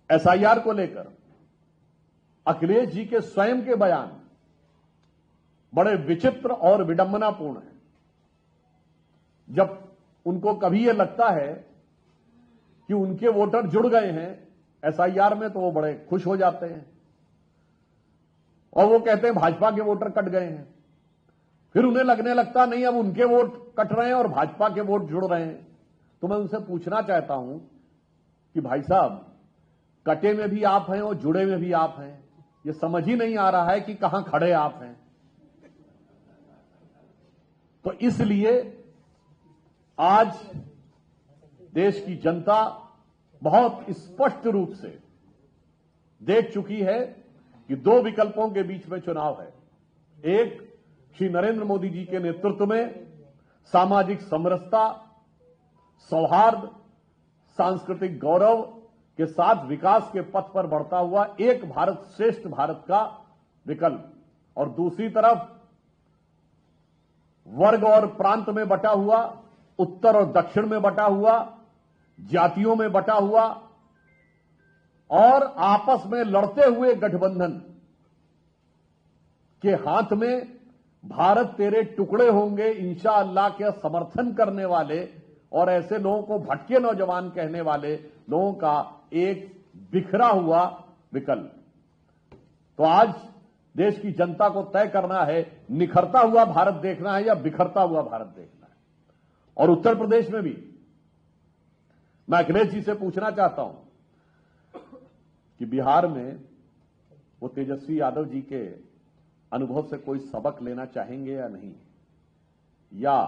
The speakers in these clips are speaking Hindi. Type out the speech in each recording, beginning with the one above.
एसआईआर को लेकर अखिलेश जी के स्वयं के बयान बड़े विचित्र और विडंबनापूर्ण हैं। जब उनको कभी यह लगता है कि उनके वोटर जुड़ गए हैं एसआईआर में, तो वो बड़े खुश हो जाते हैं और वो कहते हैं भाजपा के वोटर कट गए हैं। फिर उन्हें लगने लगता नहीं, अब उनके वोट कट रहे हैं और भाजपा के वोट जुड़ रहे हैं। तो मैं उनसे पूछना चाहता हूं कि भाई साहब, कटे में भी आप हैं और जुड़े में भी आप हैं। ये समझ ही नहीं आ रहा है कि कहां खड़े आप हैं। तो इसलिए आज देश की जनता बहुत स्पष्ट रूप से देख चुकी है कि दो विकल्पों के बीच में चुनाव है। एक, श्री नरेंद्र मोदी जी के नेतृत्व में सामाजिक समरसता, सौहार्द, सांस्कृतिक गौरव के साथ विकास के पथ पर बढ़ता हुआ एक भारत श्रेष्ठ भारत का विकल्प, और दूसरी तरफ वर्ग और प्रांत में बटा हुआ, उत्तर और दक्षिण में बटा हुआ, जातियों में बटा हुआ और आपस में लड़ते हुए गठबंधन के हाथ में भारत तेरे टुकड़े होंगे इंशाअल्लाह के समर्थन करने वाले और ऐसे लोगों को भटके नौजवान कहने वाले लोगों का एक बिखरा हुआ विकल्प। तो आज देश की जनता को तय करना है, निखरता हुआ भारत देखना है या बिखरता हुआ भारत देखना है। और उत्तर प्रदेश में भी मैं अखिलेश जी से पूछना चाहता हूं कि बिहार में वो तेजस्वी यादव जी के अनुभव से कोई सबक लेना चाहेंगे या नहीं, या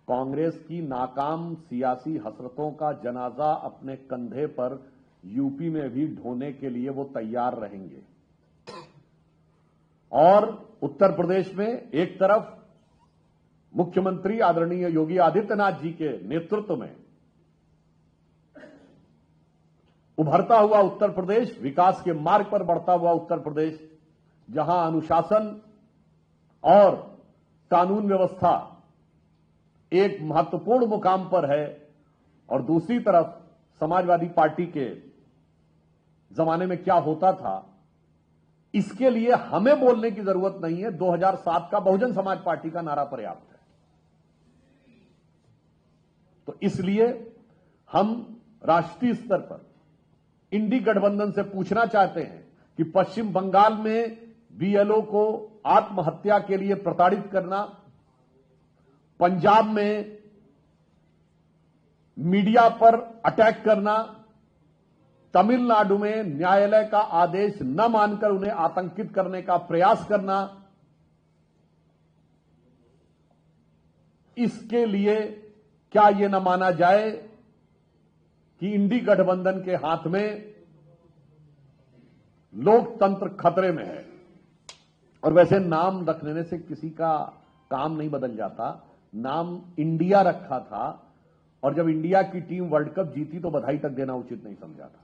कांग्रेस की नाकाम सियासी हसरतों का जनाजा अपने कंधे पर यूपी में भी ढोने के लिए वो तैयार रहेंगे। और उत्तर प्रदेश में एक तरफ मुख्यमंत्री आदरणीय योगी आदित्यनाथ जी के नेतृत्व में उभरता हुआ उत्तर प्रदेश, विकास के मार्ग पर बढ़ता हुआ उत्तर प्रदेश, जहां अनुशासन और कानून व्यवस्था एक महत्वपूर्ण मुकाम पर है, और दूसरी तरफ समाजवादी पार्टी के जमाने में क्या होता था, इसके लिए हमें बोलने की जरूरत नहीं है। 2007 का बहुजन समाज पार्टी का नारा पर्याप्त है। तो इसलिए हम राष्ट्रीय स्तर पर इंडी गठबंधन से पूछना चाहते हैं कि पश्चिम बंगाल में बीएलओ को आत्महत्या के लिए प्रताड़ित करना, पंजाब में मीडिया पर अटैक करना, तमिलनाडु में न्यायालय का आदेश न मानकर उन्हें आतंकित करने का प्रयास करना, इसके लिए क्या यह न माना जाए कि इंडी गठबंधन के हाथ में लोकतंत्र खतरे में है। और वैसे नाम रख लेने से किसी का काम नहीं बदल जाता। नाम इंडिया रखा था और जब इंडिया की टीम वर्ल्ड कप जीती तो बधाई तक देना उचित नहीं समझा था।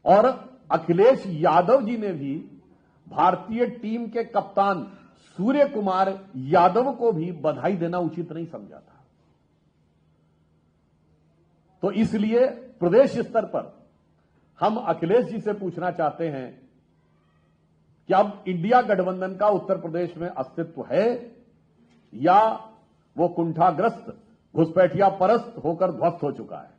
और अखिलेश यादव जी ने भी भारतीय टीम के कप्तान सूर्य कुमार यादव को भी बधाई देना उचित नहीं समझा था। तो इसलिए प्रदेश स्तर पर हम अखिलेश जी से पूछना चाहते हैं कि अब इंडिया गठबंधन का उत्तर प्रदेश में अस्तित्व है या वो कुंठाग्रस्त घुसपैठिया परस्त होकर ध्वस्त हो चुका है।